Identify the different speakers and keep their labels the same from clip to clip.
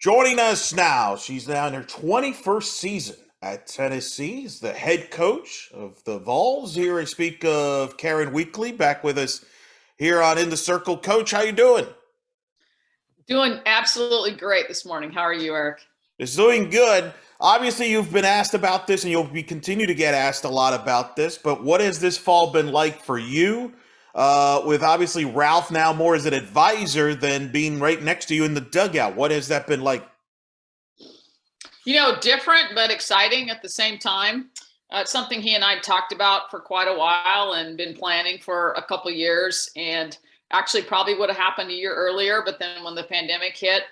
Speaker 1: Joining us now, she's now in her 21st season at Tennessee. Is the head coach of the Vols. Here I speak of Karen Weekly, back with us here on In the Circle. Coach, how you doing?
Speaker 2: Doing absolutely great this morning. How are you, Eric?
Speaker 1: It's doing good. Obviously, you've been asked about this, and you'll be continue to get asked a lot about this. But what has this fall been like for you? With obviously Ralph now more as an advisor than being right next to you in the dugout. What has that been like?
Speaker 2: Different but exciting at the same time. It's something he and I talked about for quite a while and been planning for a couple years. And actually, probably would have happened a year earlier. But then when the pandemic hit,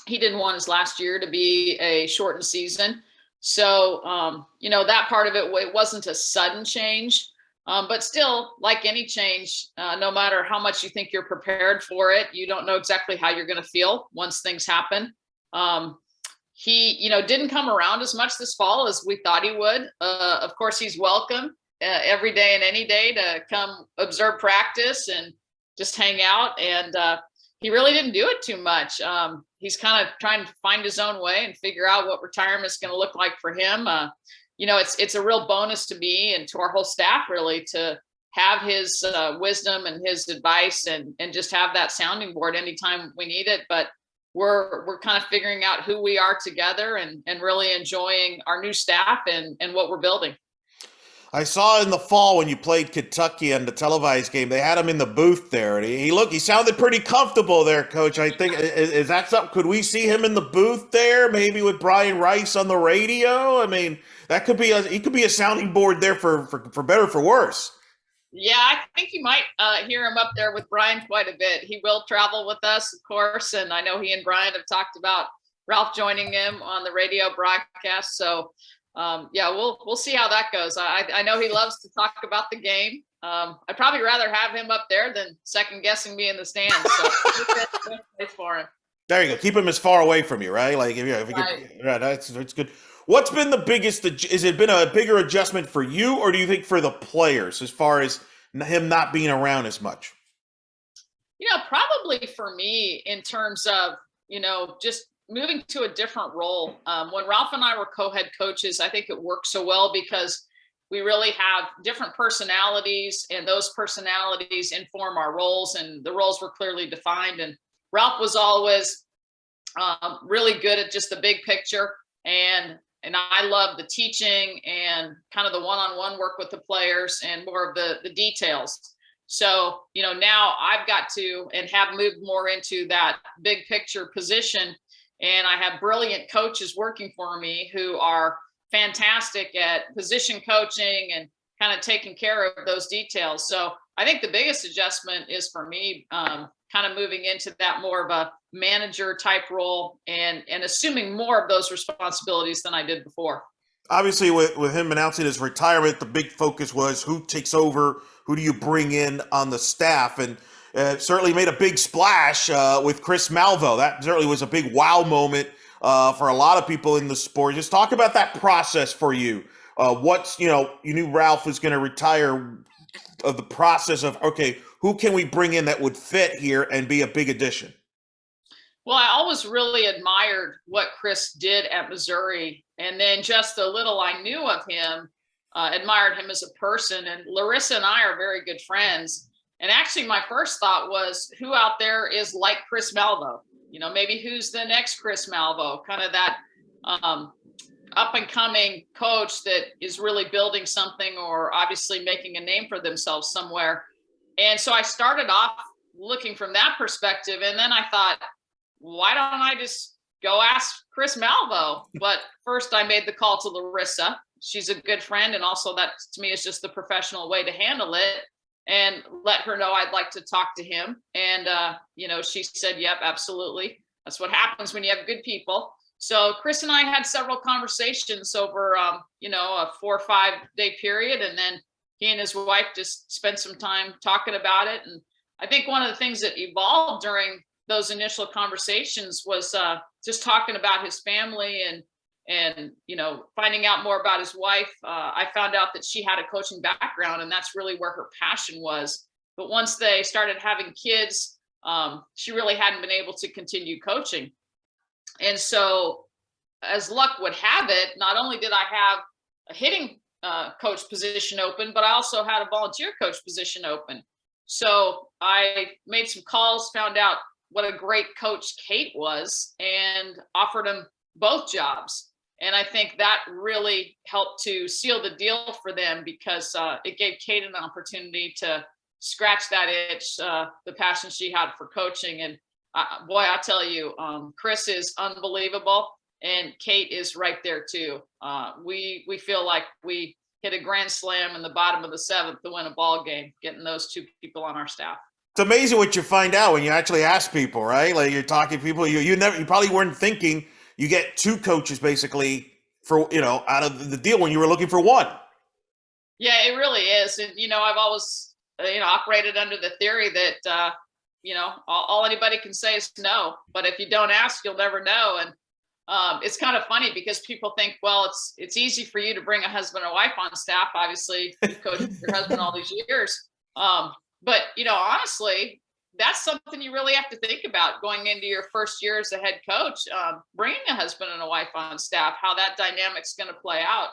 Speaker 2: he didn't want his last year to be a shortened season. So, that part of it wasn't a sudden change. But still, like any change, no matter how much you think you're prepared for it, you don't know exactly how you're going to feel once things happen. He, didn't come around as much this fall as we thought he would. Of course, he's welcome every day and any day to come observe practice and just hang out. And he really didn't do it too much. He's kind of trying to find his own way and figure out what retirement is going to look like for him. It's a real bonus to me and to our whole staff, really, to have his wisdom and his advice and just have that sounding board anytime we need it. But we're kind of figuring out who we are together and really enjoying our new staff and what we're building.
Speaker 1: I saw in the fall when you played Kentucky on the televised game, they had him in the booth there, and he sounded pretty comfortable there, Coach. I think is that something? Could we see him in the booth there, maybe with Brian Rice on the radio? I mean, that could be he could be a sounding board there for better or for worse.
Speaker 2: Yeah, I think you might hear him up there with Brian quite a bit. He will travel with us, of course, and I know he and Brian have talked about Ralph joining him on the radio broadcast. So yeah, we'll see how that goes. I know he loves to talk about the game. I'd probably rather have him up there than second guessing me in the stands. So it's for him.
Speaker 1: There you go. Keep him as far away from you, right? Like if you
Speaker 2: Right.
Speaker 1: could, right, that's good. What's been the biggest? Is it been a bigger adjustment for you, or do you think for the players as far as him not being around as much?
Speaker 2: Probably for me in terms of, just moving to a different role. When Ralph and I were co-head coaches, I think it worked so well because we really have different personalities and those personalities inform our roles and the roles were clearly defined. And Ralph was always really good at just the big picture. And I love the teaching and kind of the one-on-one work with the players and more of the details. So, now I've got to and have moved more into that big picture position. And I have brilliant coaches working for me who are fantastic at position coaching and kind of taking care of those details. So I think the biggest adjustment is for me, kind of moving into that more of a manager type role and assuming more of those responsibilities than I did before.
Speaker 1: Obviously, with him announcing his retirement, the big focus was who takes over, who do you bring in on the staff, and certainly made a big splash with Chris Malveaux. That certainly was a big wow moment for a lot of people in the sport. Just talk about that process for you. You knew Ralph was going to retire. Of the process of okay, who can we bring in that would fit here and be a big addition?
Speaker 2: Well, I always really admired what Chris did at Missouri. And then just the little I knew of him, admired him as a person. And Larissa and I are very good friends. And actually, my first thought was who out there is like Chris Malveaux? Maybe who's the next Chris Malveaux? Kind of that up and coming coach that is really building something or obviously making a name for themselves somewhere. And so I started off looking from that perspective. And then I thought, why don't I just go ask Chris Malveaux? But first I made the call to Larissa. She's a good friend. And also that to me is just the professional way to handle it and let her know I'd like to talk to him. And, she said, yep, absolutely. That's what happens when you have good people. So Chris and I had several conversations over, a 4 or 5 day period. And then he and his wife just spent some time talking about it. And I think one of the things that evolved during those initial conversations was just talking about his family and finding out more about his wife. I found out that she had a coaching background and that's really where her passion was. But once they started having kids, she really hadn't been able to continue coaching. And so, as luck would have it, not only did I have a hitting coach position open, but I also had a volunteer coach position open. So I made some calls, found out what a great coach Kate was, and offered him both jobs. And I think that really helped to seal the deal for them, because it gave Kate an opportunity to scratch that itch, the passion she had for coaching. And boy, I tell you, Chris is unbelievable, and Kate is right there too. We feel like we hit a grand slam in the bottom of the seventh to win a ball game, getting those two people on our staff.
Speaker 1: It's amazing what you find out when you actually ask people, right? Like you're talking to people, you probably weren't thinking you get two coaches basically for, out of the deal when you were looking for one.
Speaker 2: Yeah, it really is. And, I've always, operated under the theory that, all anybody can say is no, but if you don't ask, you'll never know. And it's kind of funny because people think, well, it's easy for you to bring a husband and wife on staff. Obviously, you've coached your husband all these years. But, honestly, that's something you really have to think about going into your first year as a head coach, bringing a husband and a wife on staff, how that dynamic's going to play out.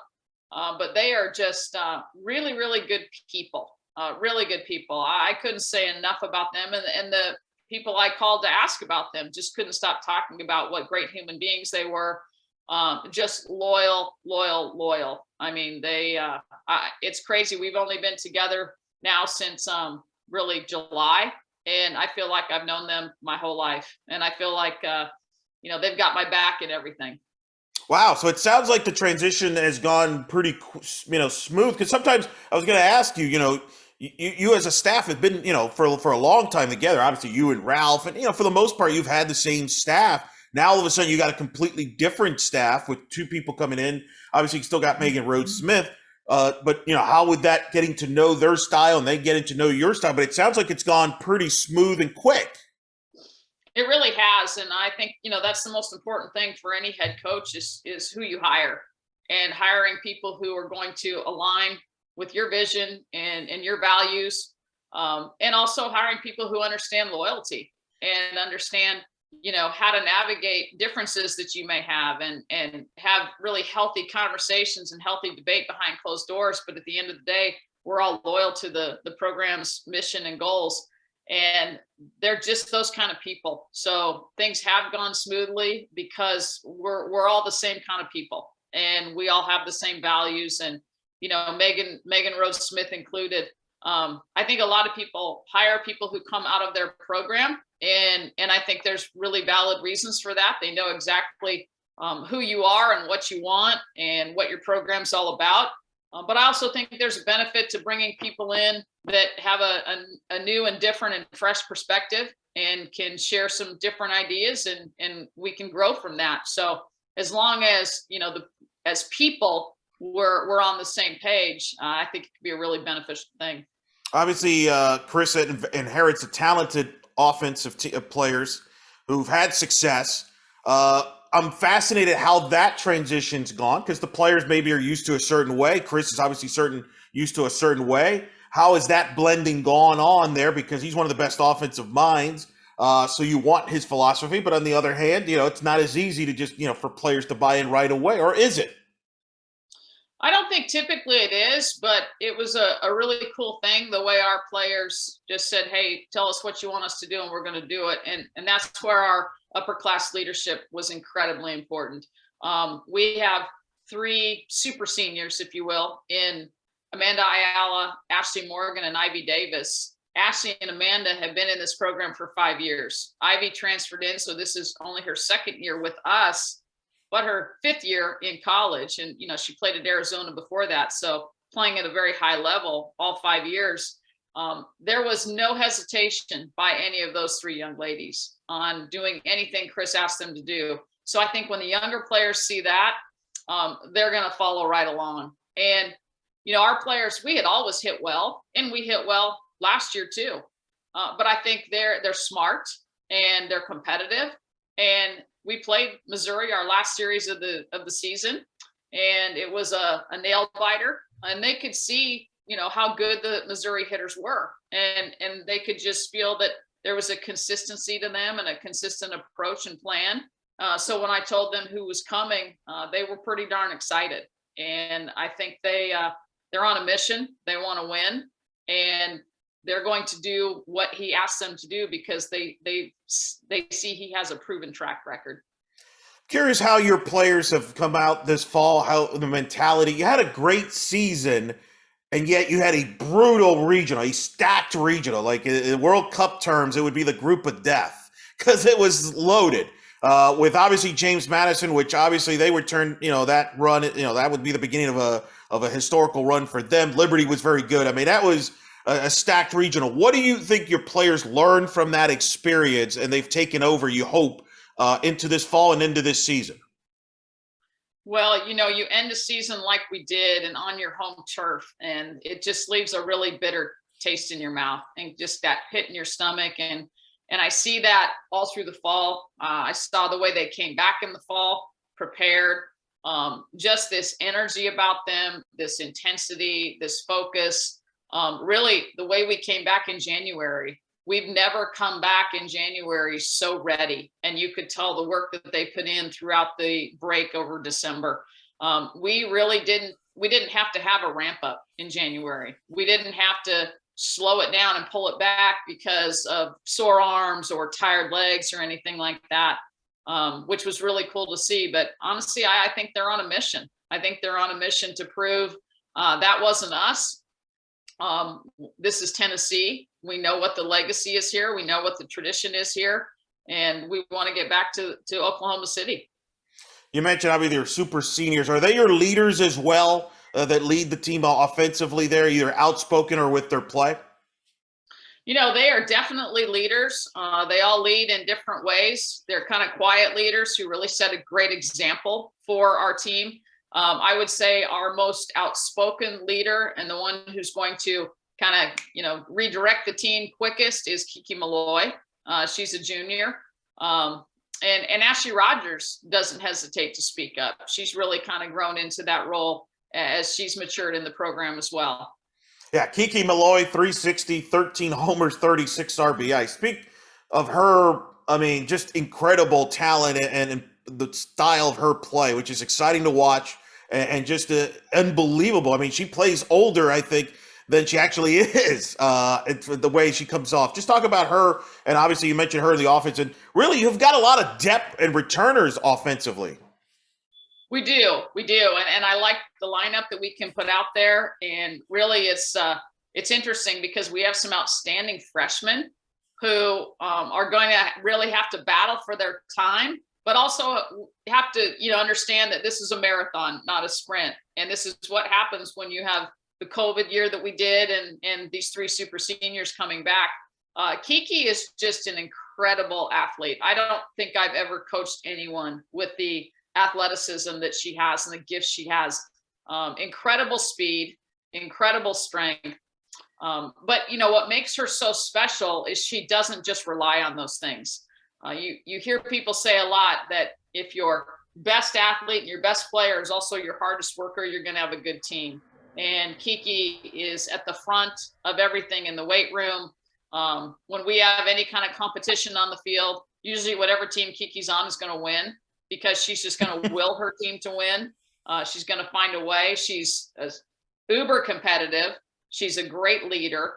Speaker 2: But they are just really, really good people, really good people. I couldn't say enough about them. And the people I called to ask about them just couldn't stop talking about what great human beings they were. Just loyal. I mean, it's crazy. We've only been together now since really July. And I feel like I've known them my whole life. And I feel like, they've got my back and everything.
Speaker 1: Wow. So it sounds like the transition has gone pretty, smooth. Because sometimes I was going to ask you, you as a staff have been, for a long time together. Obviously, you and Ralph, and for the most part, you've had the same staff. Now all of a sudden, you got a completely different staff with two people coming in. Obviously, you still got Megan Rhodes Smith. But how would that getting to know their style and they getting to know your style? But it sounds like it's gone pretty smooth and quick.
Speaker 2: It really has, and I think that's the most important thing for any head coach is who you hire, and hiring people who are going to align with your vision and your values, and also hiring people who understand loyalty and understand how to navigate differences that you may have, and have really healthy conversations and healthy debate behind closed doors. But at the end of the day, we're all loyal to the program's mission and goals, and they're just those kind of people. So things have gone smoothly because we're all the same kind of people, and we all have the same values. And Megan Rhodes Smith included. I think a lot of people hire people who come out of their program, and I think there's really valid reasons for that. They know exactly who you are and what you want and what your program's all about. But I also think there's a benefit to bringing people in that have a new and different and fresh perspective and can share some different ideas, and we can grow from that. So as long as as people we're on the same page, I think it could be a really beneficial thing.
Speaker 1: Obviously, Chris inherits a talented offensive of players who've had success. I'm fascinated how that transition's gone, because the players maybe are used to a certain way. Chris is obviously used to a certain way. How is that blending gone on there? Because he's one of the best offensive minds. So you want his philosophy, but on the other hand, it's not as easy to just, for players to buy in right away, or is it?
Speaker 2: I don't think typically it is, but it was a really cool thing, the way our players just said, hey, tell us what you want us to do and we're going to do it. And that's where our upper class leadership was incredibly important. We have three super seniors, if you will, in Amanda Ayala, Ashley Morgan, and Ivy Davis. Ashley and Amanda have been in this program for 5 years. Ivy transferred in, so this is only her second year with us, but her 5th year in college. And, she played at Arizona before that. So playing at a very high level all 5 years. There was no hesitation by any of those three young ladies on doing anything Chris asked them to do. So I think when the younger players see that, they're going to follow right along. And, our players, we had always hit well, and we hit well last year too. But I think they're smart and they're competitive. And we played Missouri our last series of the season, and it was a nail biter, and they could see, how good the Missouri hitters were. And they could just feel that there was a consistency to them and a consistent approach and plan. So when I told them who was coming, they were pretty darn excited. And I think they're on a mission. They want to win, and they're going to do what he asked them to do because they see he has a proven track record.
Speaker 1: Curious how your players have come out this fall, how the mentality. You had a great season, and yet you had a brutal regional, a stacked regional. Like in World Cup terms, it would be the group of death because it was loaded. With obviously James Madison, which obviously they would turn, that run, that would be the beginning of a historical run for them. Liberty was very good. I mean, that was a stacked regional. What do you think your players learned from that experience and they've taken over, you hope, into this fall and into this season?
Speaker 2: Well, you end a season like we did and on your home turf, and it just leaves a really bitter taste in your mouth and just that pit in your stomach. And I see that all through the fall. I saw the way they came back in the fall, prepared, just this energy about them, this intensity, this focus. Really, the way we came back in January, we've never come back in January so ready. And you could tell the work that they put in throughout the break over December. We didn't have to have a ramp up in January. We didn't have to slow it down and pull it back because of sore arms or tired legs or anything like that, which was really cool to see. But honestly, I think they're on a mission. I think they're on a mission to prove that wasn't us. This is Tennessee. We know what the legacy is here. We know what the tradition is here. And we want to get back to Oklahoma City.
Speaker 1: You mentioned obviously your super seniors. Are they your leaders as well that lead the team offensively there, either outspoken or with their play?
Speaker 2: They are definitely leaders. They all lead in different ways. They're kind of quiet leaders who really set a great example for our team. I would say our most outspoken leader and the one who's going to kind of, redirect the team quickest is Kiki Malloy. She's a junior. And Ashley Rogers doesn't hesitate to speak up. She's really kind of grown into that role as she's matured in the program as well.
Speaker 1: Yeah, Kiki Malloy, 360, 13 homers, 36 RBI. Speak of her, I mean, just incredible talent and the style of her play, which is exciting to watch and just unbelievable. I mean, she plays older, I think, than she actually is, the way she comes off. Just talk about her, and obviously you mentioned her in the offense, and really you've got a lot of depth and returners offensively.
Speaker 2: We do. And I like the lineup that we can put out there. And really it's interesting because we have some outstanding freshmen who are going to really have to battle for their time, but also have to, understand that this is a marathon, not a sprint. And this is what happens when you have the COVID year that we did and these three super seniors coming back. Kiki is just an incredible athlete. I don't think I've ever coached anyone with the athleticism that she has and the gifts she has. Incredible speed, incredible strength. But what makes her so special is she doesn't just rely on those things. You hear people say a lot that if your best athlete and your best player is also your hardest worker, you're going to have a good team. And Kiki is at the front of everything in the weight room. When we have any kind of competition on the field, usually whatever team Kiki's on is going to win, because she's just going to will her team to win. She's going to find a way. She's uber competitive. She's a great leader.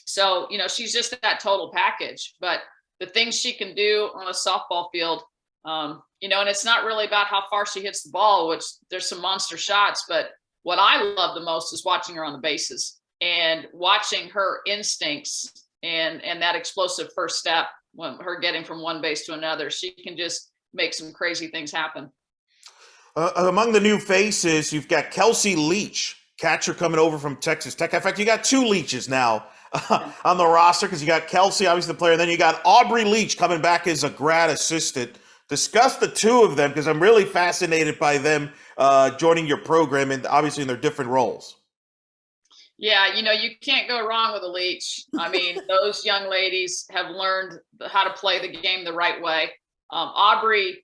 Speaker 2: So, she's just that total package. But the things she can do on a softball field, and it's not really about how far she hits the ball, which there's some monster shots. But what I love the most is watching her on the bases and watching her instincts and that explosive first step, when her getting from one base to another. She can just make some crazy things happen.
Speaker 1: Among the new faces, you've got Kelsey Leach, catcher coming over from Texas Tech. In fact, you got two Leaches now on the roster, because you got Kelsey, obviously the player, and then you got Aubrey Leach coming back as a grad assistant. Discuss the two of them, because I'm really fascinated by them joining your program and obviously in their different roles.
Speaker 2: Yeah, you can't go wrong with a Leach. I mean, those young ladies have learned how to play the game the right way. Aubrey,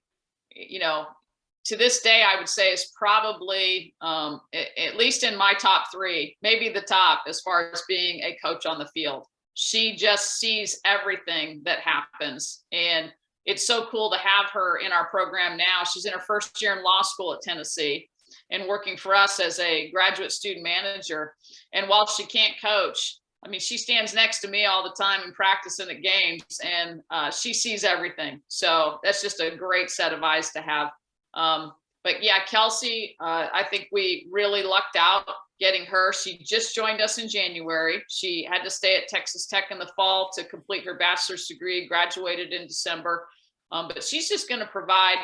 Speaker 2: to this day, I would say is probably, at least in my top three, maybe the top as far as being a coach on the field. She just sees everything that happens. And it's so cool to have her in our program now. She's in her first year in law school at Tennessee and working for us as a graduate student manager. And while she can't coach, I mean, she stands next to me all the time in practice and at games, and she sees everything. So that's just a great set of eyes to have. But yeah, Kelsey, I think we really lucked out getting her. She just joined us in January. She had to stay at Texas Tech in the fall to complete her bachelor's degree, graduated in December. But she's just going to provide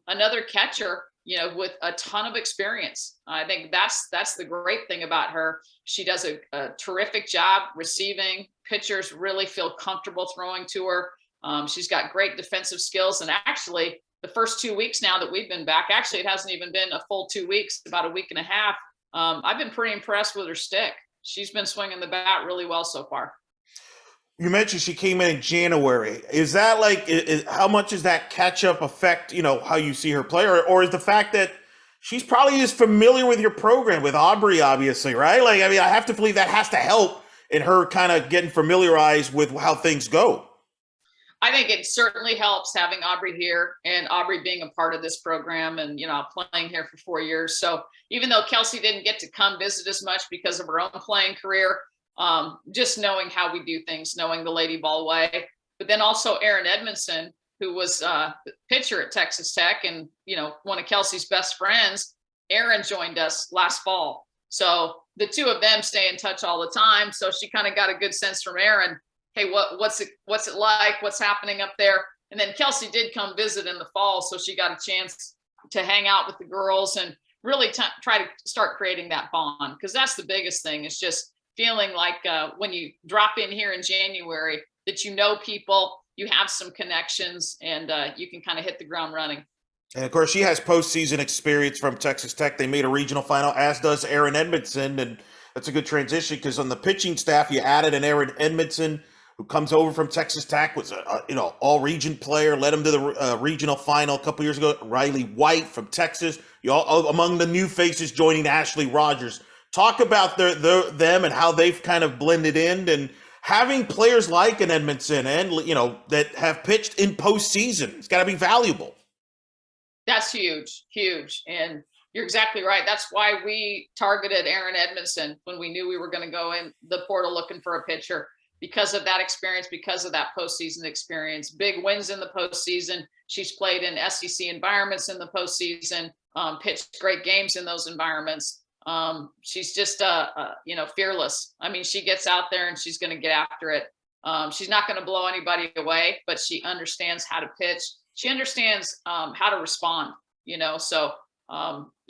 Speaker 2: another catcher, you know, with a ton of experience. I think that's the great thing about her. She does a terrific job receiving. Pitchers really feel comfortable throwing to her. She's got great defensive skills. And actually, the first 2 weeks now that we've been back, actually, it hasn't even been a full 2 weeks, about a week and a half. I've been pretty impressed with her stick. She's been swinging the bat really well so far.
Speaker 1: You mentioned she came in January. Is that like, how much does that catch up affect, you know, how you see her play? Or is the fact that she's probably as familiar with your program, with Aubrey, obviously, right? Like, I mean, I have to believe that has to help in her kind of getting familiarized with how things go.
Speaker 2: I think it certainly helps having Aubrey here and Aubrey being a part of this program and, you know, playing here for 4 years. So even though Kelsey didn't get to come visit as much because of her own playing career, just knowing how we do things, knowing the Lady Ball way, but then also Aaron Edmondson, who was a pitcher at Texas Tech and, you know, one of Kelsey's best friends. Aaron joined us last fall. So the two of them stay in touch all the time. So she kind of got a good sense from Aaron. Hey, what's it like? What's happening up there? And then Kelsey did come visit in the fall. So she got a chance to hang out with the girls and really try to start creating that bond. Because that's the biggest thing, is just feeling like when you drop in here in January that you know people, you have some connections, and you can kind of hit the ground running.
Speaker 1: And of course, she has postseason experience from Texas Tech. They made a regional final, as does Aaron Edmondson. And that's a good transition because on the pitching staff, you added an Aaron Edmondson who comes over from Texas Tech, was a all-region player, led him to the regional final a couple years ago. Riley White from Texas, among the new faces joining Ashley Rogers. Talk about them and how they've kind of blended in, and having players like an Edmondson and, you know, that have pitched in postseason. It's got to be valuable.
Speaker 2: That's huge, huge. And you're exactly right. That's why we targeted Aaron Edmondson when we knew we were going to go in the portal looking for a pitcher, because of that experience, because of that postseason experience. Big wins in the postseason. She's played in SEC environments in the postseason, pitched great games in those environments. She's just, fearless. I mean, she gets out there and she's going to get after it. She's not going to blow anybody away, but she understands how to pitch. She understands how to respond, you know, so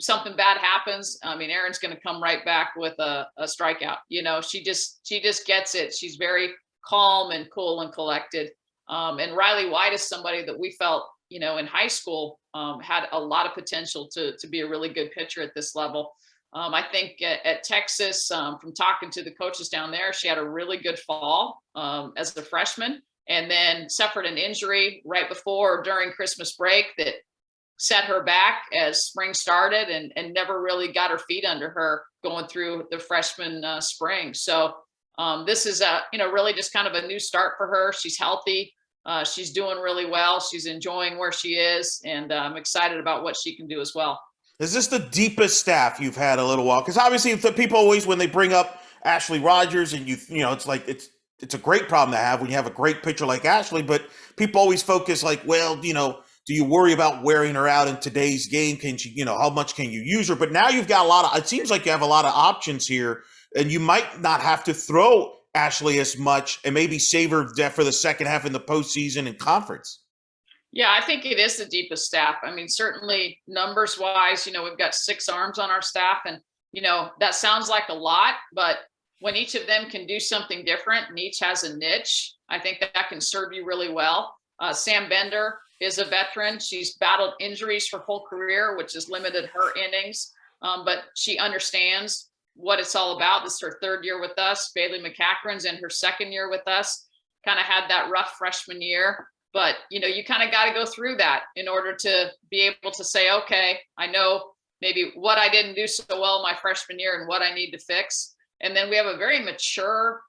Speaker 2: something bad happens. I mean, Erin's going to come right back with a strikeout. You know, she just gets it. She's very calm and cool and collected. And Riley White is somebody that we felt, you know, in high school had a lot of potential to be a really good pitcher at this level. I think at Texas, from talking to the coaches down there, she had a really good fall as a freshman, and then suffered an injury right before or during Christmas break that set her back as spring started, and never really got her feet under her going through the freshman spring. So this is really just kind of a new start for her. She's healthy. She's doing really well. She's enjoying where she is, and I'm excited about what she can do as well.
Speaker 1: Is this the deepest staff you've had a little while? Because obviously, the people always, when they bring up Ashley Rogers, and you know, it's like it's a great problem to have when you have a great pitcher like Ashley. But people always focus like, well, you know, do you worry about wearing her out in today's game? Can she, you know, how much can you use her? But now you've got a lot of. It seems like you have a lot of options here, and you might not have to throw Ashley as much, and maybe save her for the second half in the postseason and conference.
Speaker 2: Yeah, I think it is the deepest staff. I mean, certainly numbers wise, you know, we've got 6 arms on our staff, and, you know, that sounds like a lot, but when each of them can do something different and each has a niche, I think that can serve you really well. Sam Bender is a veteran. She's battled injuries her whole career, which has limited her innings, but she understands what it's all about. This is her 3rd year with us. Bailey McCachran's in her 2nd year with us, kind of had that rough freshman year. But, you know, you kind of got to go through that in order to be able to say, okay, I know maybe what I didn't do so well my freshman year and what I need to fix. And then we have a very mature,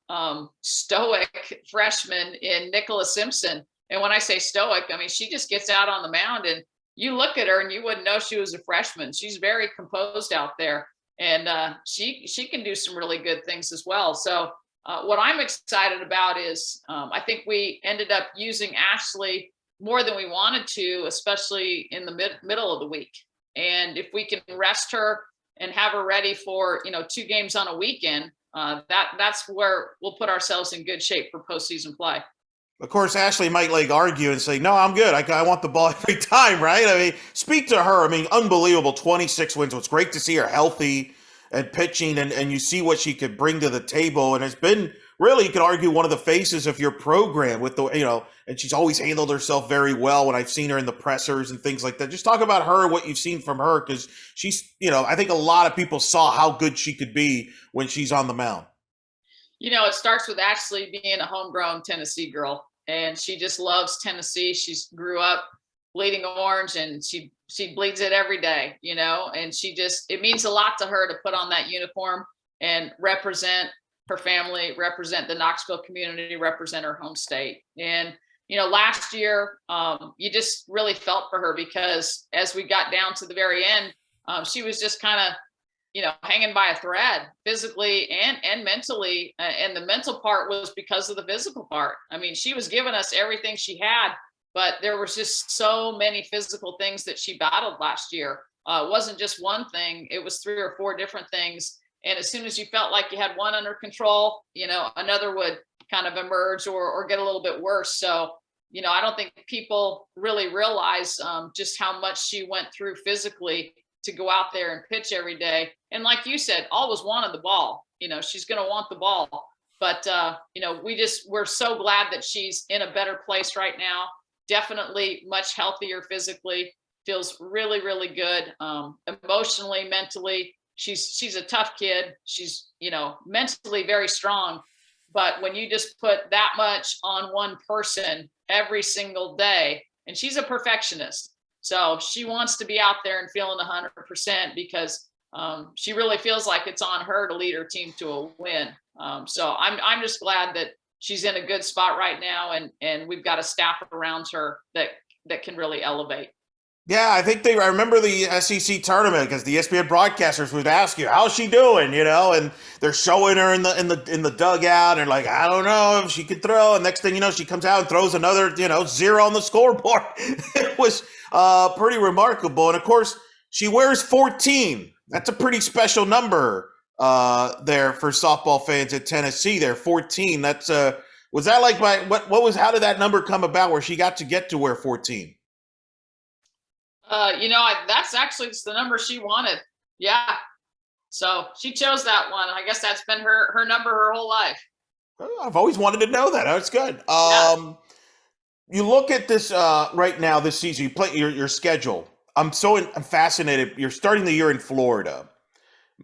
Speaker 2: stoic freshman in Nicholas Simpson, And when I say stoic, I mean, she just gets out on the mound and you look at her and you wouldn't know she was a freshman. She's very composed out there, and she can do some really good things as well. So what I'm excited about is I think we ended up using Ashley more than we wanted to, especially in the middle of the week. And if we can rest her and have her ready for 2 games on a weekend, that's where we'll put ourselves in good shape for postseason play.
Speaker 1: Of course, Ashley might argue and say, "No, I'm good. I want the ball every time." Right? I mean, speak to her. I mean, unbelievable 26 wins. It's great to see her healthy and pitching, and you see what she could bring to the table. And it's been really, you could argue, one of the faces of your program with the and she's always handled herself very well when I've seen her in the pressers and things like that. Just talk about her and what you've seen from her, because she's I think a lot of people saw how good she could be when she's on the mound.
Speaker 2: It starts with Ashley being a homegrown Tennessee girl, and she just loves Tennessee. She's grew up bleeding orange, and she bleeds it every day, and it means a lot to her to put on that uniform and represent her family, represent the Knoxville community, represent her home state. And, last year, you just really felt for her, because as we got down to the very end, she was just kind of hanging by a thread physically and mentally. And the mental part was because of the physical part. I mean, she was giving us everything she had, but there was just so many physical things that she battled last year. It wasn't just one thing, it was 3 or 4 different things. And as soon as you felt like you had one under control, another would kind of emerge or get a little bit worse. So, I don't think people really realize just how much she went through physically to go out there and pitch every day. And like you said, always wanted the ball. She's going to want the ball. But, we're so glad that she's in a better place right now. Definitely much healthier physically, feels really, really good. Emotionally, mentally, she's a tough kid. She's, mentally very strong. But when you just put that much on one person every single day, and she's a perfectionist. So she wants to be out there and feeling 100%, because she really feels like it's on her to lead her team to a win. So I'm just glad that she's in a good spot right now, and we've got a staff around her that can really elevate.
Speaker 1: Yeah, I remember the SEC tournament, because the ESPN broadcasters would ask you, "How's she doing?" And they're showing her in the dugout, and like, "I don't know if she could throw." And next thing you know, she comes out and throws another 0 on the scoreboard. It was pretty remarkable. And of course, she wears 14. That's a pretty special number there for softball fans at Tennessee. There, 14. That's was that like how did that number come about, where she got to wear 14?
Speaker 2: That's actually the number she wanted. Yeah. So she chose that one. I guess that's been her number her whole life.
Speaker 1: I've always wanted to know that. That's good.
Speaker 2: Yeah.
Speaker 1: You look at this right now, this season, you play your schedule. I'm fascinated. You're starting the year in Florida,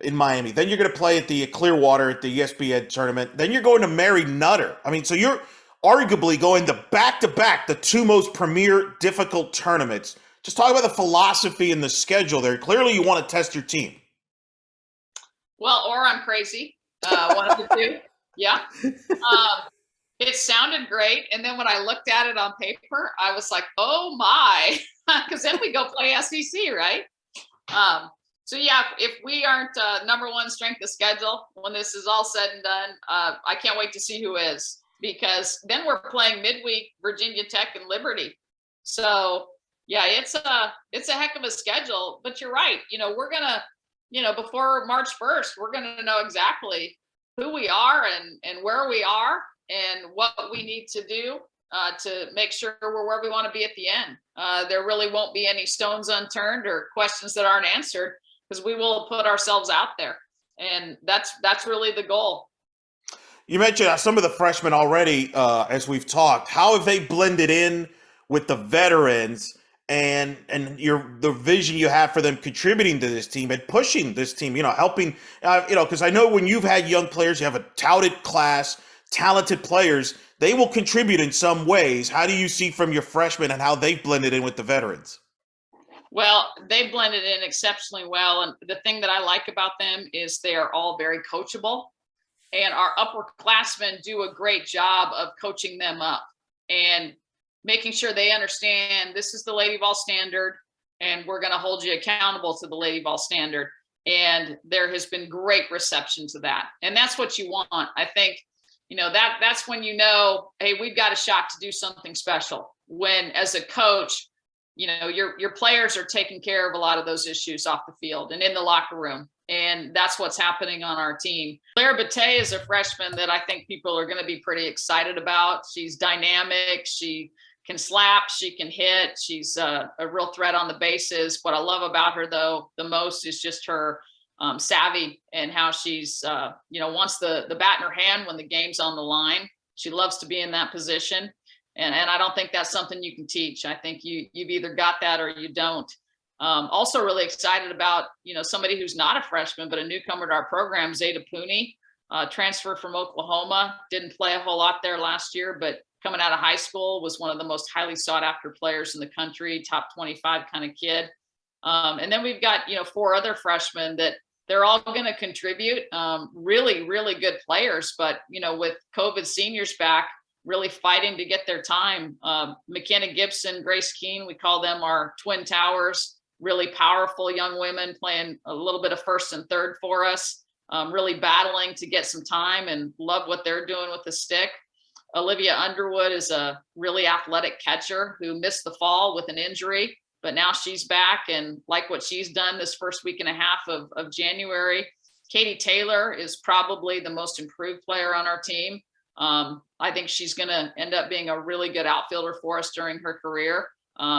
Speaker 1: in Miami. Then you're going to play at the Clearwater at the ESPN tournament. Then you're going to Mary Nutter. I mean, so you're arguably going to back the 2 most premier difficult tournaments. Just talk about the philosophy and the schedule there. Clearly, you want to test your team.
Speaker 2: Well, or I'm crazy. One of the 2. Yeah. It sounded great. And then when I looked at it on paper, I was like, oh my, because then we go play SEC, right? So yeah, if we aren't number 1 strength of schedule, when this is all said and done, I can't wait to see who is, because then we're playing midweek Virginia Tech and Liberty. So yeah, it's a heck of a schedule, but you're right. We're going to, before March 1st, we're going to know exactly who we are and where we are and what we need to do to make sure we're where we want to be at the end. There really won't be any stones unturned or questions that aren't answered, because we will put ourselves out there. And that's really the goal.
Speaker 1: You mentioned some of the freshmen already, as we've talked. How have they blended in with the veterans? And the vision you have for them contributing to this team and pushing this team, helping, because I know when you've had young players, you have a touted class, talented players, they will contribute in some ways. How do you see from your freshmen and how they've blended in with the veterans?
Speaker 2: Well, they blended in exceptionally well. And the thing that I like about them is they are all very coachable, and our upperclassmen do a great job of coaching them up. And making sure they understand this is the Lady Vol standard, and we're going to hold you accountable to the Lady Vol standard. And there has been great reception to that. And that's what you want. I think, that's when hey, we've got a shot to do something special. When, as a coach, your players are taking care of a lot of those issues off the field and in the locker room. And that's what's happening on our team. Claire Bate is a freshman that I think people are going to be pretty excited about. She's dynamic. She can slap. She can hit. She's a real threat on the bases. What I love about her, though, the most is just her savvy and how she's, wants the bat in her hand when the game's on the line. She loves to be in that position. And I don't think that's something you can teach. I think you've either got that or you don't. Also really excited about, somebody who's not a freshman, but a newcomer to our program, Zeta Pooney, transfer from Oklahoma. Didn't play a whole lot there last year, but coming out of high school was one of the most highly sought after players in the country, top 25 kind of kid. And then we've got, 4 other freshmen that they're all going to contribute. Really, really good players, but, with COVID seniors back, really fighting to get their time. McKenna Gibson, Grace Keene, we call them our twin towers, really powerful young women playing a little bit of first and third for us, really battling to get some time, and love what they're doing with the stick. Olivia Underwood is a really athletic catcher who missed the fall with an injury, but now she's back and like what she's done this first week and a half of January. Katie Taylor is probably the most improved player on our team. I think she's going to end up being a really good outfielder for us during her career.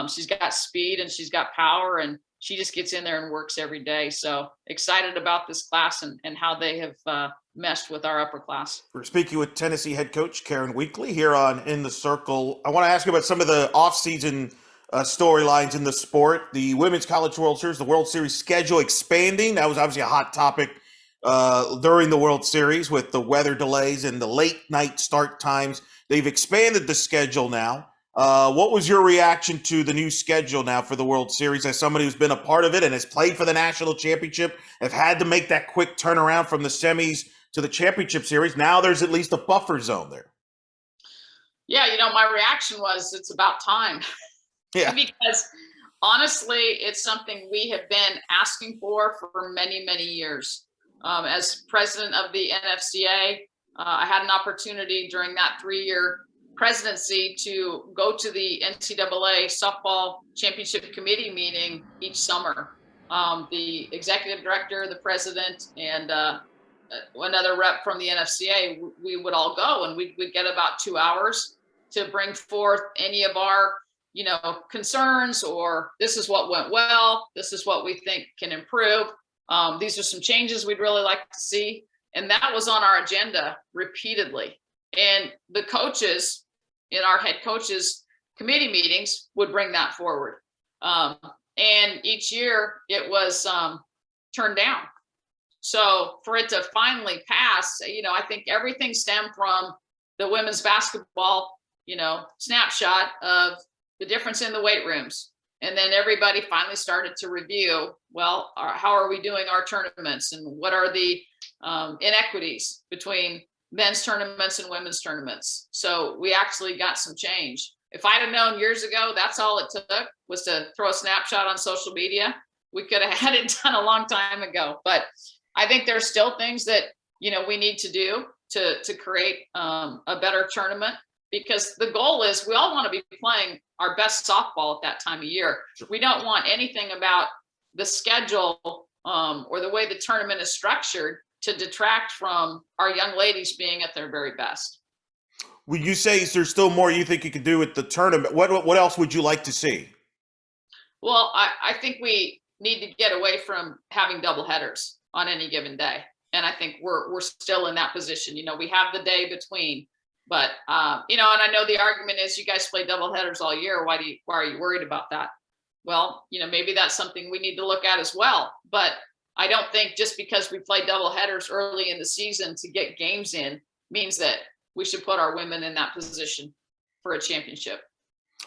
Speaker 2: She's got speed and she's got power, and she just gets in there and works every day. So excited about this class and how they have meshed with our upper class.
Speaker 1: We're speaking with Tennessee head coach Karen Weekly here on In the Circle. I want to ask you about some of the offseason storylines in the sport. The Women's College World Series, the World Series schedule expanding. That was obviously a hot topic during the World Series with the weather delays and the late night start times. They've expanded the schedule now. What was your reaction to the new schedule now for the World Series as somebody who's been a part of it and has played for the national championship, have had to make that quick turnaround from the semis to the championship series? Now there's at least a buffer zone there.
Speaker 2: Yeah, my reaction was it's about time. Yeah. Because honestly, it's something we have been asking for many, many years. As president of the NFCA, I had an opportunity during that 3-year presidency to go to the NCAA softball championship committee meeting each summer. The executive director, the president, and another rep from the NFCA, we would all go, and we'd get about 2 hours to bring forth any of our concerns, or this is what went well, this is what we think can improve. These are some changes we'd really like to see. And that was on our agenda repeatedly. And the coaches in our head coaches committee meetings would bring that forward. And each year it was turned down. So for it to finally pass, I think everything stemmed from the women's basketball, snapshot of the difference in the weight rooms. And then everybody finally started to review, well, how are we doing our tournaments, and what are the inequities between men's tournaments and women's tournaments? So we actually got some change. If I'd have known years ago, that's all it took was to throw a snapshot on social media, we could have had it done a long time ago. But I think there's still things that, we need to do to create a better tournament, because the goal is we all want to be playing our best softball at that time of year. We don't want anything about the schedule or the way the tournament is structured to detract from our young ladies being at their very best.
Speaker 1: Would you say is there still more you think you could do with the tournament? What else would you like to see?
Speaker 2: Well, I think we need to get away from having double headers on any given day. And I think we're still in that position. We have the day between. But, and I know the argument is you guys play double headers all year. Why are you worried about that? Well, maybe that's something we need to look at as well. But I don't think just because we play double headers early in the season to get games in means that we should put our women in that position for a championship.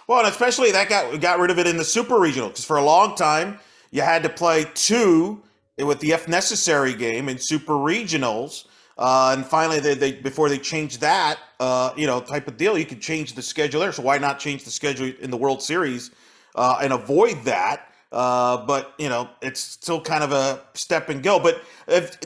Speaker 1: Well, and especially that got rid of it in the super regional, because for a long time you had to play 2 with the if necessary game in super regionals. And finally, they before they changed that, type of deal, you could change the schedule there. So why not change the schedule in the World Series and avoid that? But it's still kind of a step and go. But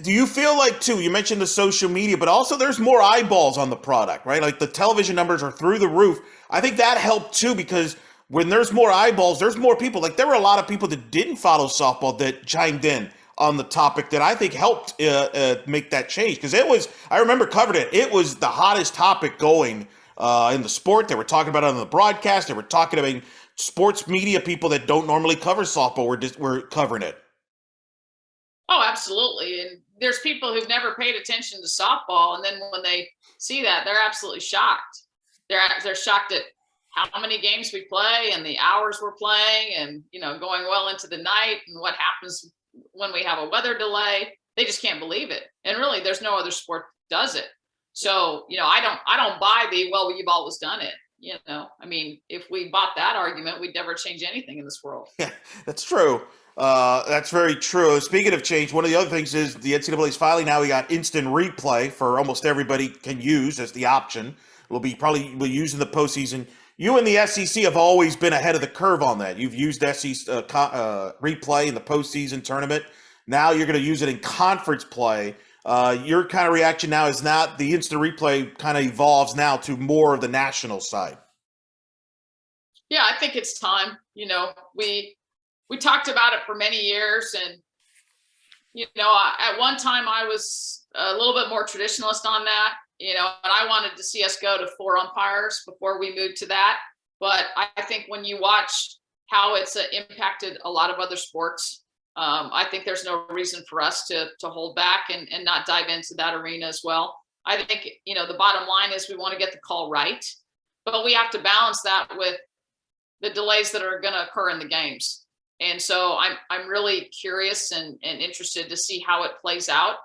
Speaker 1: do you feel like too? You mentioned the social media, but also there's more eyeballs on the product, right? Like the television numbers are through the roof. I think that helped too because when there's more eyeballs, there's more people. Like there were a lot of people that didn't follow softball that chimed in on the topic that I think helped make that change because I remember covering it. It was the hottest topic going in the sport. They were talking about it on the broadcast. They were talking about sports media people that don't normally cover softball were covering it.
Speaker 2: Oh, absolutely. And there's people who've never paid attention to softball, and then when they see that, they're absolutely shocked. They're shocked at how many games we play and the hours we're playing, and going well into the night, and what happens when we have a weather delay. They just can't believe it. And really, there's no other sport that does it. So I don't buy well, you've always done it. I mean, if we bought that argument, we'd never change anything in this world.
Speaker 1: Yeah, that's true. That's very true. Speaking of change, one of the other things is the NCAA's filing now. We got instant replay for almost everybody can use as the option. Will probably used in the postseason. You and the SEC have always been ahead of the curve on that. You've used SEC replay in the postseason tournament. Now you're going to use it in conference play. Your kind of reaction now is not the instant replay kind of evolves now to more of the national side.
Speaker 2: Yeah, I think it's time. We talked about it for many years, and at one time I was a little bit more traditionalist on that. And I wanted to see us go to 4 umpires before we moved to that. But I think when you watch how it's impacted a lot of other sports, I think there's no reason for us to hold back and not dive into that arena as well. I think, the bottom line is we want to get the call right, but we have to balance that with the delays that are going to occur in the games. And so I'm really curious and interested to see how it plays out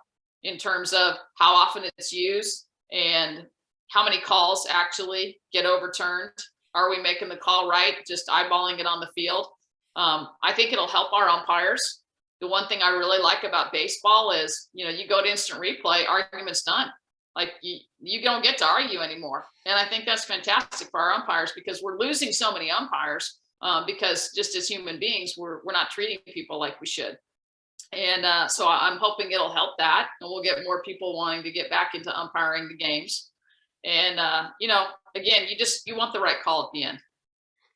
Speaker 2: in terms of how often it's used and how many calls actually get overturned. Are we making the call right? Just eyeballing it on the field. I think it'll help our umpires. The one thing I really like about baseball is, you go to instant replay, argument's done. Like you don't get to argue anymore. And I think that's fantastic for our umpires because we're losing so many umpires because just as human beings, we're not treating people like we should. And so I'm hoping it'll help that, and we'll get more people wanting to get back into umpiring the games. And, again, you want the right call at the end.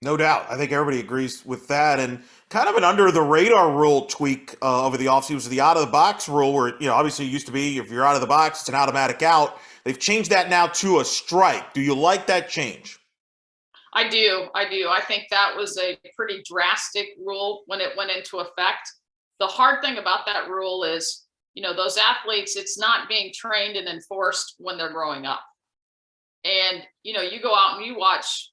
Speaker 1: No doubt. I think everybody agrees with that. And kind of an under the radar rule tweak over the offseason was the out of the box rule where, obviously it used to be if you're out of the box, it's an automatic out. They've changed that now to a strike. Do you like that change?
Speaker 2: I do. I think that was a pretty drastic rule when it went into effect. The hard thing about that rule is, those athletes, it's not being trained and enforced when they're growing up. And, you go out and you watch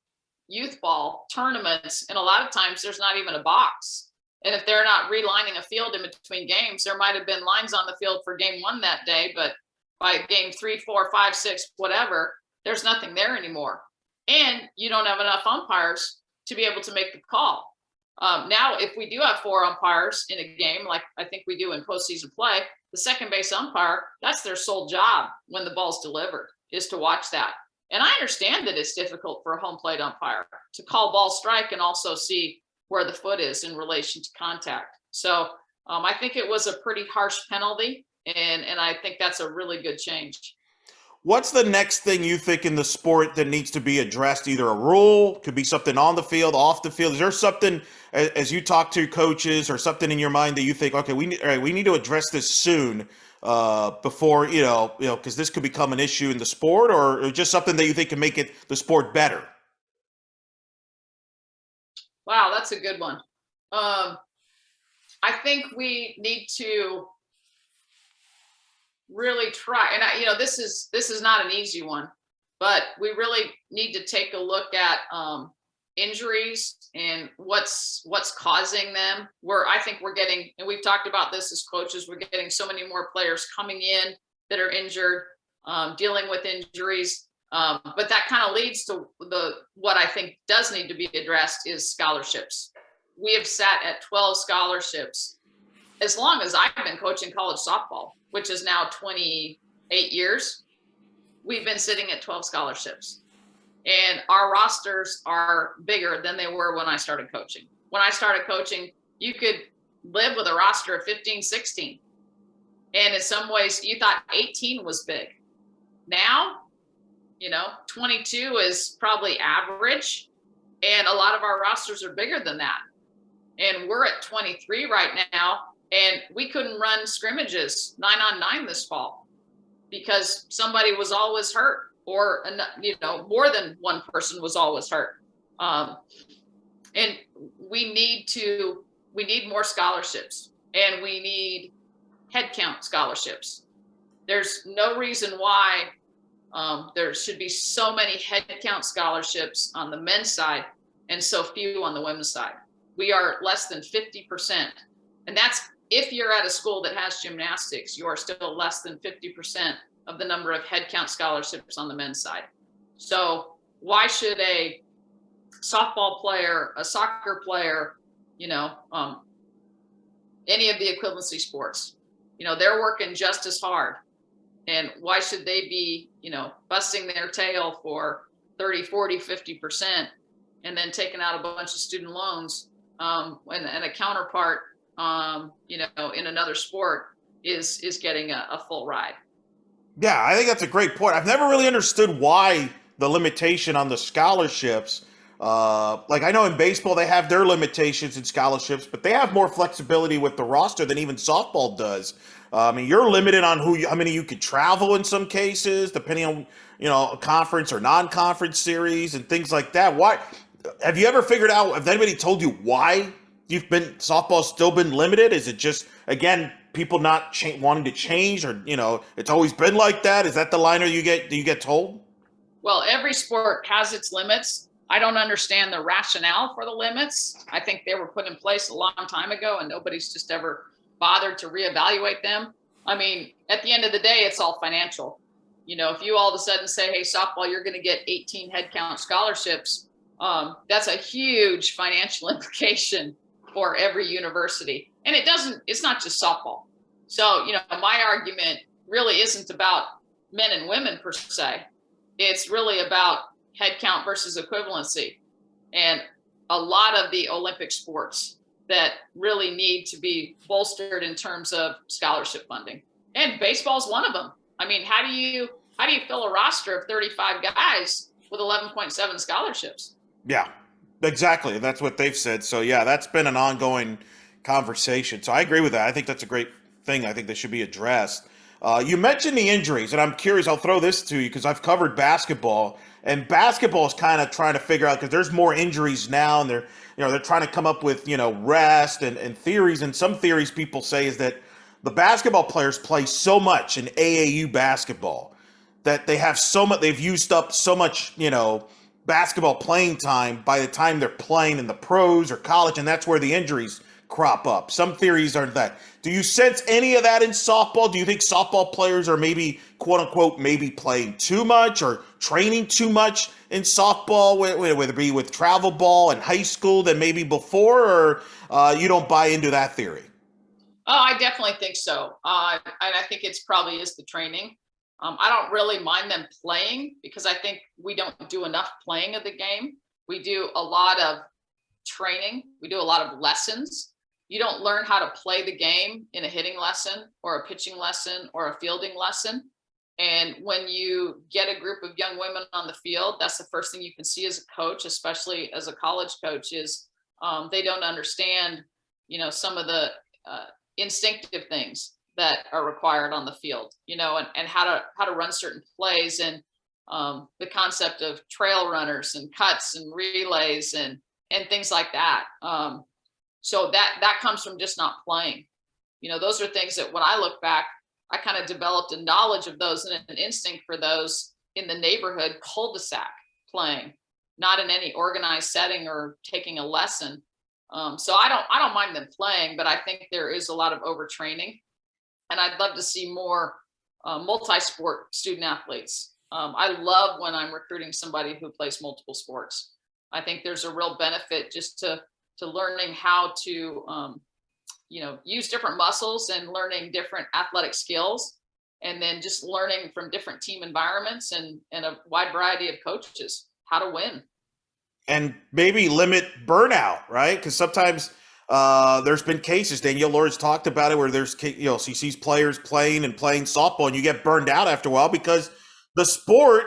Speaker 2: youth ball tournaments, and a lot of times there's not even a box. And if they're not relining a field in between games, there might have been lines on the field for game 1 that day, but by game 3, 4, 5, 6, whatever, there's nothing there anymore. And you don't have enough umpires to be able to make the call. Now, if we do have 4 umpires in a game, like I think we do in postseason play, the second base umpire, that's their sole job when the ball's delivered, is to watch that. And I understand that it's difficult for a home plate umpire to call ball strike and also see where the foot is in relation to contact. So I think it was a pretty harsh penalty, and I think that's a really good change.
Speaker 1: What's the next thing you think in the sport that needs to be addressed? Either a rule, could be something on the field, off the field. Is there something, as you talk to coaches, or something in your mind that you think, okay, we need to address this soon before because this could become an issue in the sport, or just something that you think can make the sport better?
Speaker 2: Wow, that's a good one. I think we need to really try, and this is not an easy one, but we really need to take a look at injuries and what's causing them. I think we're getting, and we've talked about this as coaches, we're getting so many more players coming in that are injured, dealing with injuries. But that kind of leads to what I think does need to be addressed is scholarships. We have sat at 12 scholarships as long as I've been coaching college softball, which is now 25 8 years, we've been sitting at 12 scholarships. And our rosters are bigger than they were when I started coaching. When I started coaching, you could live with a roster of 15, 16. And in some ways, you thought 18 was big. Now, 22 is probably average. And a lot of our rosters are bigger than that. And we're at 23 right now. And we couldn't run scrimmages 9-on-9 this fall because somebody was always hurt, or more than one person was always hurt. And we need more scholarships, and we need head count scholarships. There's no reason why there should be so many head count scholarships on the men's side and so few on the women's side. We are less than 50%. And that's if you're at a school that has gymnastics, you are still less than 50% of the number of head count scholarships on the men's side. So why should a softball player, a soccer player, any of the equivalency sports, they're working just as hard. And why should they be, busting their tail for 30, 40, 50% and then taking out a bunch of student loans and a counterpart, in another sport is getting a full ride.
Speaker 1: Yeah, I think that's a great point. I've never really understood why the limitation on the scholarships. Like I know in baseball they have their limitations in scholarships, but they have more flexibility with the roster than even softball does. I mean, you're limited on how many you could travel in some cases, depending on a conference or non-conference series and things like that. Why? Have you ever figured out? Have anybody told you why softball's still been limited? Is it just again people not wanting to change, or it's always been like that? Is that the liner you get told?
Speaker 2: Well, every sport has its limits. I don't understand the rationale for the limits. I think they were put in place a long time ago and nobody's just ever bothered to reevaluate them. I mean, at the end of the day, it's all financial. If you all of a sudden say, hey, softball, you're going to get 18 head count scholarships, that's a huge financial implication for every university. And it's not just softball. So, my argument really isn't about men and women per se. It's really about head count versus equivalency. And a lot of the Olympic sports that really need to be bolstered in terms of scholarship funding. And baseball is one of them. I mean, how do you fill a roster of 35 guys with 11.7 scholarships?
Speaker 1: Yeah, exactly. That's what they've said. So yeah, that's been an ongoing conversation. So I agree with that. I think that's a great thing. I think they should be addressed. You mentioned the injuries, and I'm curious. I'll throw this to you because I've covered basketball, and basketball is kind of trying to figure out because there's more injuries now, and they're trying to come up with rest and theories. And some theories people say is that the basketball players play so much in AAU basketball that they've used up so much basketball playing time by the time they're playing in the pros or college, and that's where the injuries crop up. Some theories are that. Do you sense any of that in softball? Do you think softball players are maybe, quote unquote, maybe playing too much or training too much in softball, whether it be with travel ball in high school than maybe before, or you don't buy into that theory?
Speaker 2: Oh, I definitely think so. And I think it's probably is the training. I don't really mind them playing because I think we don't do enough playing of the game. We do a lot of training. We do a lot of lessons. You don't learn how to play the game in a hitting lesson or a pitching lesson or a fielding lesson. And when you get a group of young women on the field, that's the first thing you can see as a coach, especially as a college coach, is they don't understand, some of the instinctive things that are required on the field, and how to run certain plays, and the concept of trail runners and cuts and relays and things like that. So that comes from just not playing. Those are things that when I look back, I kind of developed a knowledge of those and an instinct for those in the neighborhood cul-de-sac playing, not in any organized setting or taking a lesson. So I don't mind them playing, but I think there is a lot of overtraining. And I'd love to see more multi-sport student athletes. I love when I'm recruiting somebody who plays multiple sports. I think there's a real benefit just to learning how to, use different muscles and learning different athletic skills. and then just learning from different team environments and a wide variety of coaches how to win.
Speaker 1: And maybe limit burnout, right? Because sometimes there's been cases, Danielle Lawrence talked about it, where she sees players playing softball, and you get burned out after a while because the sport,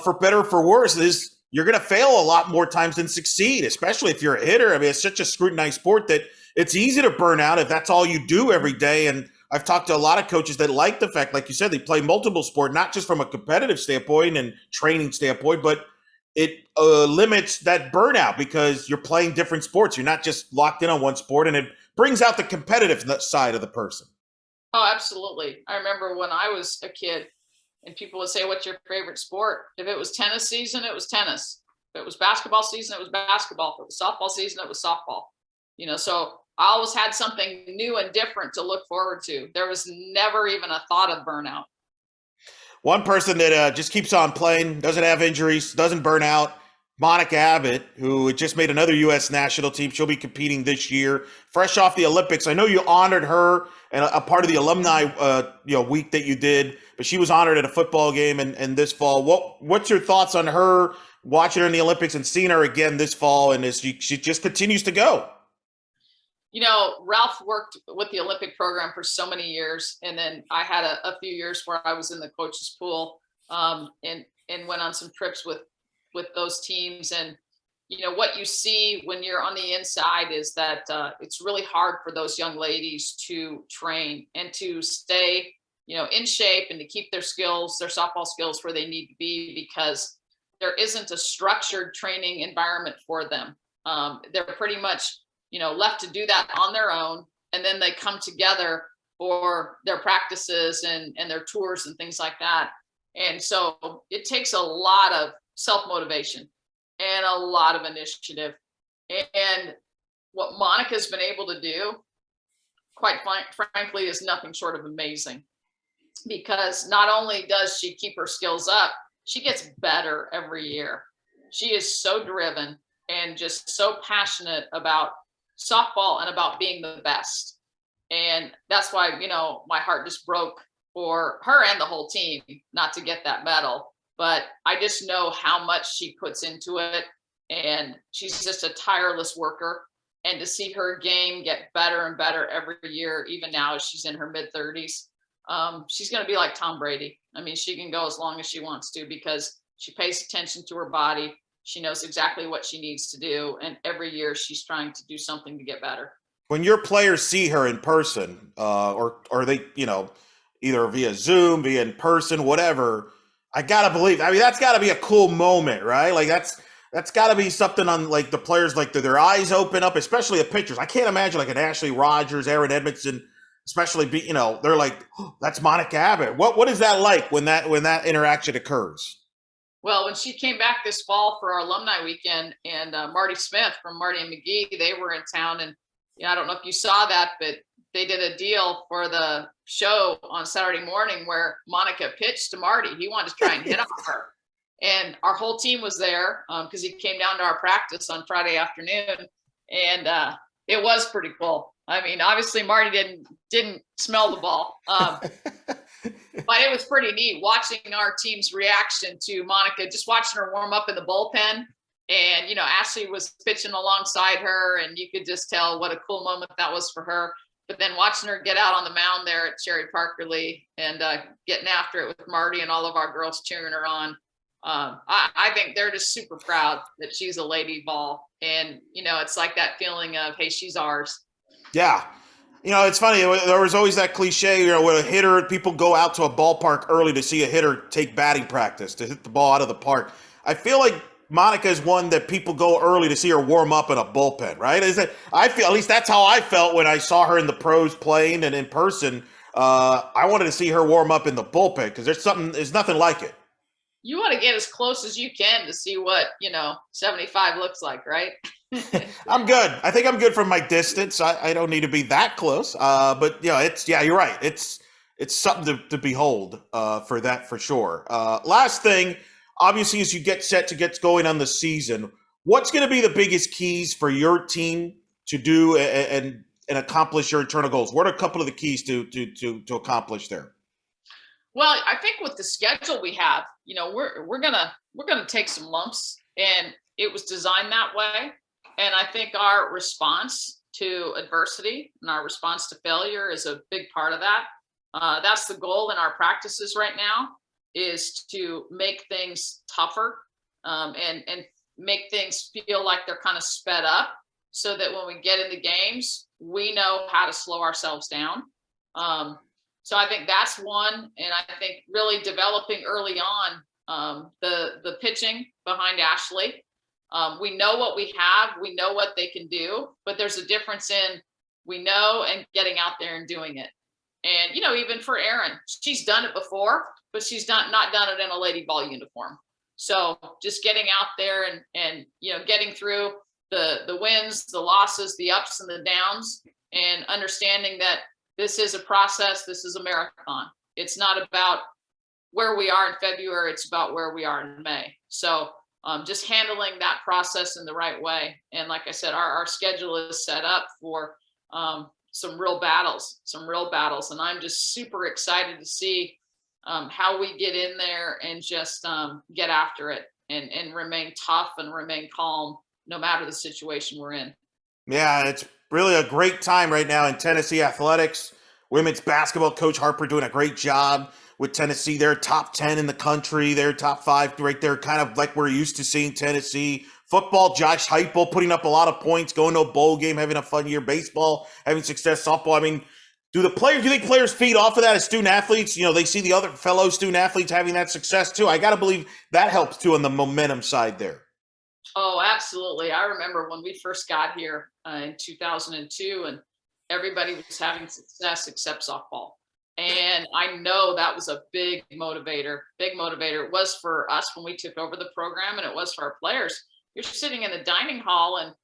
Speaker 1: for better or for worse, is you're going to fail a lot more times than succeed, especially if you're a hitter. I mean, it's such a scrutinized sport that it's easy to burn out if that's all you do every day. And I've talked to a lot of coaches that like the fact, like you said, they play multiple sports, not just from a competitive standpoint and training standpoint, but it limits that burnout because you're playing different sports. You're not just locked in on one sport, and it brings out the competitive side of the person.
Speaker 2: Oh, absolutely. I remember when I was a kid and people would say, what's your favorite sport? If it was tennis season, it was tennis. If it was basketball season, it was basketball. If it was softball season, it was softball. So I always had something new and different to look forward to. There was never even a thought of burnout.
Speaker 1: One person that just keeps on playing, doesn't have injuries, doesn't burn out, Monica Abbott, who just made another U.S. national team. She'll be competing this year, fresh off the Olympics. I know you honored her and a part of the alumni week that you did, but she was honored at a football game and this fall. What's your thoughts on her, watching her in the Olympics and seeing her again this fall, and as she just continues to go?
Speaker 2: Ralph worked with the Olympic program for so many years. And then I had a few years where I was in the coaches pool and went on some trips with those teams. And, what you see when you're on the inside is that it's really hard for those young ladies to train and to stay, in shape and to keep their skills, their softball skills where they need to be, because there isn't a structured training environment for them. They're pretty much left to do that on their own. And then they come together for their practices and their tours and things like that. And so it takes a lot of self-motivation and a lot of initiative. And what Monica's been able to do, quite frankly, is nothing short of amazing. Because not only does she keep her skills up, she gets better every year. She is so driven and just so passionate about softball and about being the best. And that's why, my heart just broke for her and the whole team not to get that medal. But I just know how much she puts into it. And she's just a tireless worker. And to see her game get better and better every year, even now as she's in her mid-30s, she's going to be like Tom Brady. I mean, she can go as long as she wants to because she pays attention to her body. She knows exactly what she needs to do. And every year she's trying to do something to get better.
Speaker 1: When your players see her in person, or they, either via Zoom, via in person, whatever, I got to believe, that's got to be a cool moment, right? Like that's got to be something on like the players, like their eyes open up, especially the pitchers. I can't imagine like an Ashley Rogers, Aaron Edmondson, especially they're like, oh, that's Monica Abbott. What is that like when that interaction occurs?
Speaker 2: Well, when she came back this fall for our alumni weekend, and Marty Smith from Marty and McGee, they were in town. And I don't know if you saw that, but they did a deal for the show on Saturday morning where Monica pitched to Marty. He wanted to try and hit on her. And our whole team was there because he came down to our practice on Friday afternoon. And it was pretty cool. I mean, obviously Marty didn't smell the ball. But it was pretty neat watching our team's reaction to Monica, just watching her warm up in the bullpen. And, Ashley was pitching alongside her, and you could just tell what a cool moment that was for her. But then watching her get out on the mound there at Cherry Parker-Lee and getting after it with Marty and all of our girls cheering her on. I think they're just super proud that she's a Lady Vol. And, it's like that feeling of, hey, she's ours.
Speaker 1: Yeah. It's funny. There was always that cliche, when a hitter, people go out to a ballpark early to see a hitter take batting practice, to hit the ball out of the park. I feel like Monica is one that people go early to see her warm up in a bullpen, right? I feel, at least that's how I felt when I saw her in the pros playing and in person. I wanted to see her warm up in the bullpen because there's nothing like it.
Speaker 2: You want to get as close as you can to see what, 75 looks like, right?
Speaker 1: I'm good. I think I'm good from my distance. I don't need to be that close. But you're right. It's something to behold for that, for sure. Last thing, obviously, as you get set to get going on the season, what's going to be the biggest keys for your team to do and accomplish your internal goals? What are a couple of the keys to accomplish there?
Speaker 2: Well, I think with the schedule we have, we're gonna take some lumps, and it was designed that way. And I think our response to adversity and our response to failure is a big part of that. That's the goal in our practices right now, is to make things tougher, and make things feel like they're kind of sped up, so that when we get into games, we know how to slow ourselves down. Um, so I think that's one, and I think really developing early on, the pitching behind Ashley. We know what we have, we know what they can do, but there's a difference in we know and getting out there and doing it. And even for Erin, she's done it before, but she's not done it in a lady ball uniform. So just getting out there and getting through the wins, the losses, the ups and the downs, and understanding that this is a process, this is a marathon. It's not about where we are in February, it's about where we are in May. So just handling that process in the right way. And like I said, our schedule is set up for some real battles. And I'm just super excited to see how we get in there and just get after it and remain tough and remain calm, no matter the situation we're in.
Speaker 1: Yeah, it's really a great time right now in Tennessee athletics. Women's basketball, Coach Harper doing a great job with Tennessee. They're top 10 in the country. They're top 5 right there, kind of like we're used to seeing Tennessee. Football, Josh Heupel putting up a lot of points, going to a bowl game, having a fun year. Baseball, having success. Softball, I mean, do you think players feed off of that as student athletes? They see the other fellow student athletes having that success too. I got to believe that helps too on the momentum side there.
Speaker 2: Oh, absolutely. I remember when we first got here in 2002, and everybody was having success except softball. And I know that was a big motivator. It was for us when we took over the program, and it was for our players. You're sitting in the dining hall, and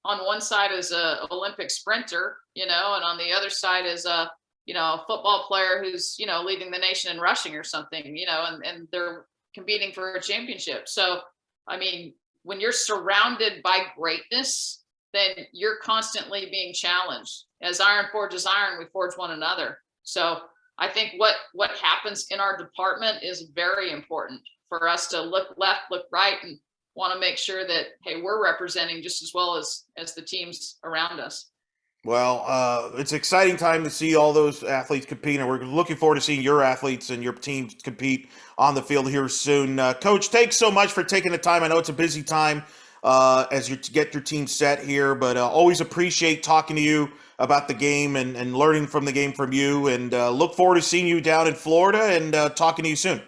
Speaker 2: on one side is a Olympic sprinter, and on the other side is a football player who's leading the nation in rushing or something, and they're competing for a championship. So I mean, when you're surrounded by greatness, then you're constantly being challenged. As iron forges iron, we forge one another. So I think what happens in our department is very important for us to look left, look right, and want to make sure that, hey, we're representing just as well as the teams around us.
Speaker 1: Well, it's an exciting time to see all those athletes compete, and we're looking forward to seeing your athletes and your teams compete on the field here soon. Coach, thanks so much for taking the time. I know it's a busy time as you get your team set here, but always appreciate talking to you about the game and learning from the game from you, and look forward to seeing you down in Florida and talking to you soon.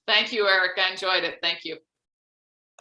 Speaker 2: Thank you, Eric. I enjoyed it. Thank you.